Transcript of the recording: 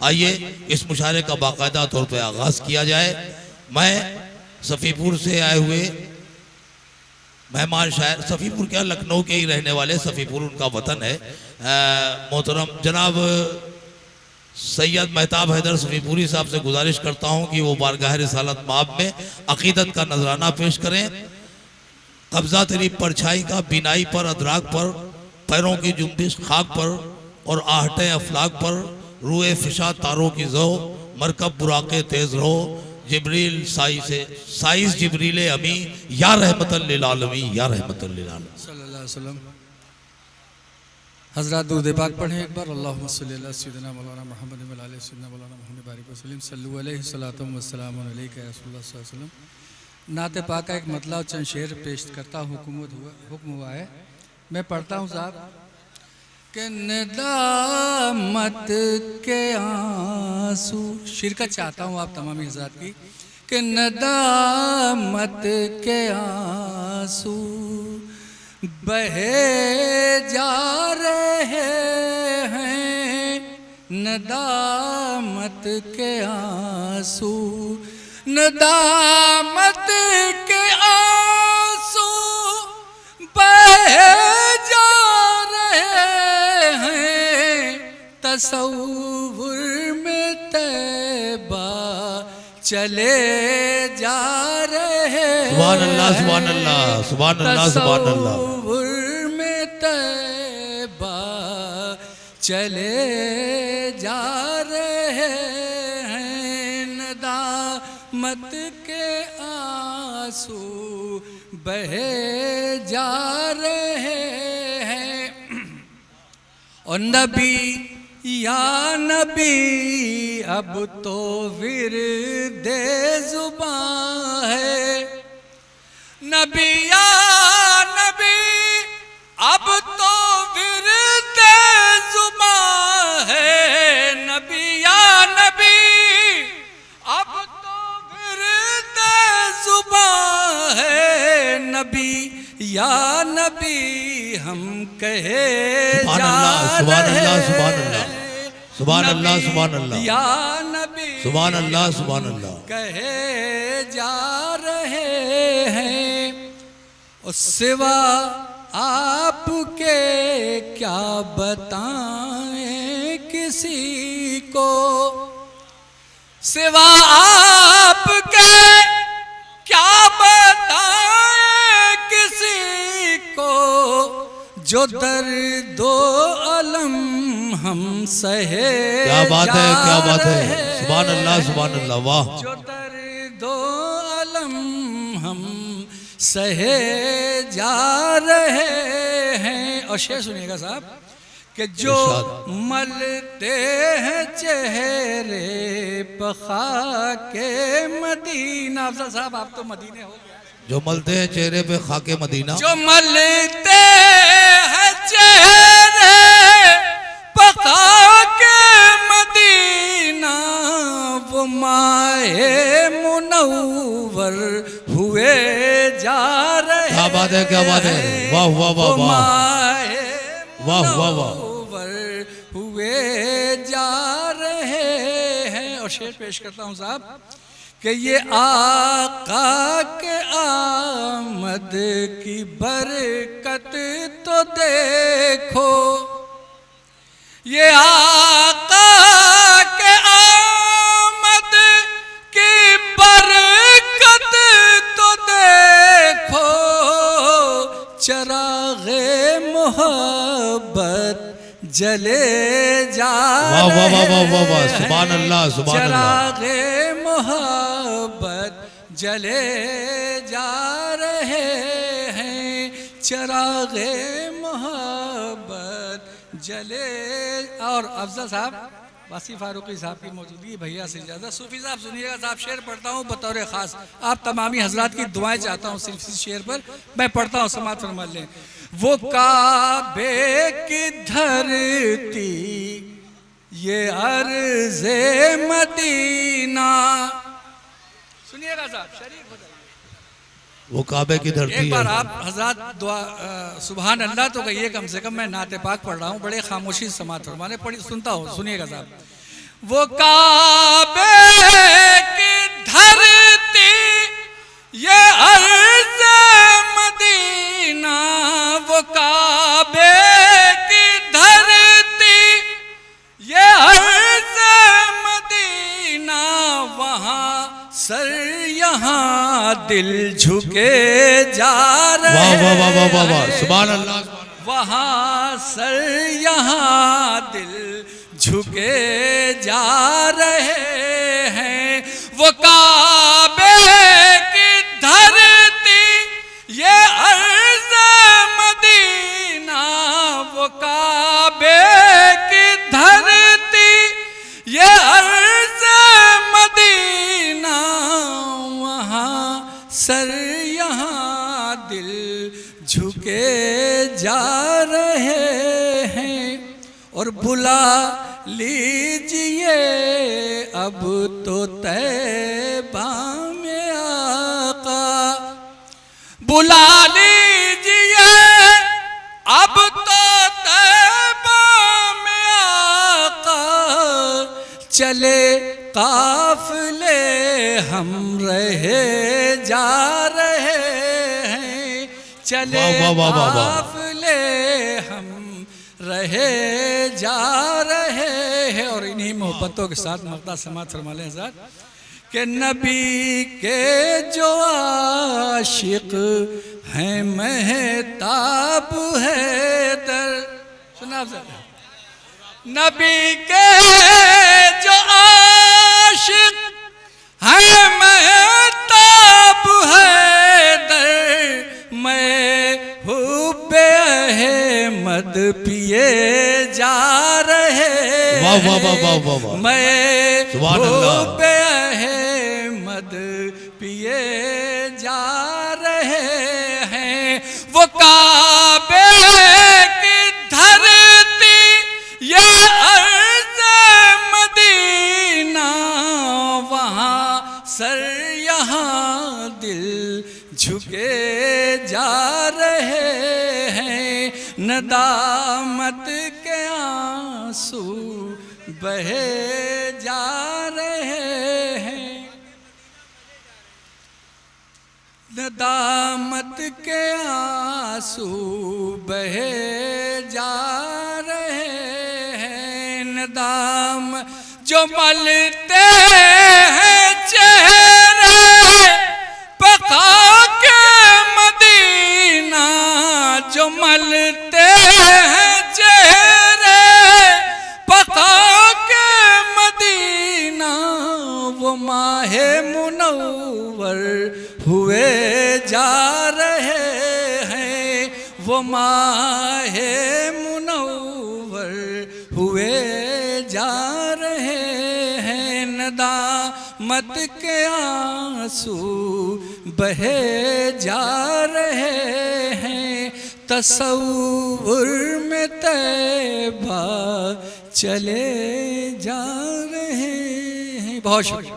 आइए इस मुशायरे का बाकायदा तौर पर आगाज़ किया जाए। मैं सफ़ीपुर से आए हुए मेहमान शायर, सफ़ीपुर क्या लखनऊ के ही रहने वाले, सफ़ीपुर उनका वतन है, मोहतरम जनाब सैयद महताब हैदर सफ़ीपुरी साहब से गुजारिश करता हूं कि वो बारगाह रिसालत माब में अकीदत का नजराना पेश करें। कब्जा तेरी परछाई का बिनाई पर अदराक पर, पैरों की जुम्बिश खाक पर और आहटे अफलाक पर, रूए फिशा तारों की जो मरकब बुराके तेज रहो, जिब्रील साइस जिब्रील अमी या रहमतल लिल आलमीन या रहमतल लिल आलमीन सल्लल्लाहु अलैहि वसल्लम। हज़रात दुरूद पाक पढ़ें एक बार। अल्लाहुम्मा सल्ली अला सय्यिदिना मौलाना मुहम्मद व अला सय्यिदिना मौलाना मुहम्मद बारिक वसल्लम सल्लु अलैहि सलातु व सलामु अलैका या रसूलुल्लाह सल्लल्लाहु अलैहि वसल्लम। नाते पाक का एक मतलब चंद शेर पेश करता हूँ। हुक्म हुआ है, मैं पढ़ता हूँ साहब कि नदामत के आंसू, शिरकत चाहता हूँ आप तमामी हज़रात की, कि नदामत के आंसू बहे जा रहे हैं, नदामत के आंसू, नदामत के आंसू बहे जा रहे हैं, तसव्वुर में तैबा चले जा रहे हैं। सुभान अल्लाह सुभान अल्लाह सुभान अल्लाह सुभान अल्लाह। तसव्वुर में तैबा चले जा रहे हैं, नदामत के आंसू बहे जा रहे हैं। और नबी या नबी अब तो विर्दे ज़ुबान है, नबी या नबी अब तो विर्दे ज़ुबान है, नबी या नबी अब तो विर्दे ज़ुबान है, नबी या नबी हम कहे जा रहे हैं। सुभान अल्लाह सुभान अल्लाह या नबी सुभान अल्लाह सुभान अल्लाह कहे जा रहे हैं। और सिवा आपके क्या बताएं किसी को, सिवा आपके क्या बताएं किसी को, जो दर्दो अलम हम सहे। क्या बात है, क्या बात है, सुभान अल्लाह सुभान अल्लाह, वाह। जो दर्दो अलम हम सहे जा रहे हैं। और शेर सुनिएगा साहब कि जो मलते हैं चेहरे पखा के मदीना। अफजल साहब आप तो मदीने हो गया। जो मलते हैं चेहरे पे खाके मदीना, जो मलते हैं चेहरे पका के मदीना, वो माहे मुनव्वर हुए जा रहे। क्या बात है, क्या बात है, वाह वाह वाह वाह वाह वाह वाह, हुए जा रहे हैं। और शेर पेश करता हूँ साहब कि ये आका के आमद की बरकत तो देखो, ये आका के आमद की बरकत तो देखो, चरागे मोहब्बत जले जा वाह वाह वाह वाह वाह वाह, सुभान अल्लाह सुभान अल्लाह। चरागे मोहब्बत जले जा रहे हैं, चरागे मोहब्बत जले। और अफजल साहब वासी फारूकी साहब की मौजूदगी भैया से ज़्यादा। सूफी साहब सुनिएगा साहब, शेर पढ़ता हूँ बतौर ख़ास, आप तमामी हजरात की दुआएं चाहता हूँ सिर्फ इस शेर पर। मैं पढ़ता हूँ, समात फरमा लें। वो काबे की धरती ये अर्ज़े मदीना। सुनिएगा साहब, शरीफ हो जाइए। वो काबे की धरती एक बार है। आप हजरत दुआ सुभान अल्लाह तो कहिए कम से कम। मैं नाते पाक पढ़ रहा हूँ, बड़े खामोशी से समात फरमाने पढ़ी सुनता हूँ। सुनिएगा साहब। वो काबे की धरती ये अर्ज़ मदीना, वो काबे की धरती ये अर्ज़ मदीना, वहाँ सर यहाँ दिल झुके जा रहे। वाह वाह वाह वाह वाह वाह, सुभान अल्लाह। वहाँ सर यहाँ दिल झुके जा रहे हैं। वो काबे की धरती ये अर्ज़ मदीना, वो काबे की धरती ये अर्ज़ मदीना, वहाँ सर यहाँ दिल झुके जा रहे हैं। और बुला लीजिए अब तो तैबा में आका, बुला लीजिए अब तो तैबा में आका, चले काफिले हम रहे जा रहे हैं, चले काफिले हम रहे जा रहे हैं। और इन्हीं मोहब्बतों के साथ मक्ता समात फरमा लें हज़रात कि नबी के जो आशिक हैं महताब है दर, सुना आप नबी के जो आशिक हैं महताब है दर, मैं हुब्बे अहमद पिए जा रहे। वाह वाह वाह वाह वाह वाह, मैं सुभान अल्लाह। हुब्बे अहमद पिए जा रहे हैं। वो काबे की धरती ये अर्ज़ मदीना, वहाँ सर यहाँ दिल झुके जा रहे हैं। नदामत के आंसू बहे जा रहे हैं, नदामत के आंसू बहे जा रहे हैं। नदाम जो मलते हैं चेहरे पका के मदीना, जो मलते हैं चेहरे पका के मदीना, वो माहे मुनव्वर हुए जा रहे हैं, वो माहे मुनव्वर हुए जा रहे हैं। नदामत के आंसू बहे जा रहे हैं। तसव्वुर में तैबा चले जा रहे हैं। बहुत शुक्रिया।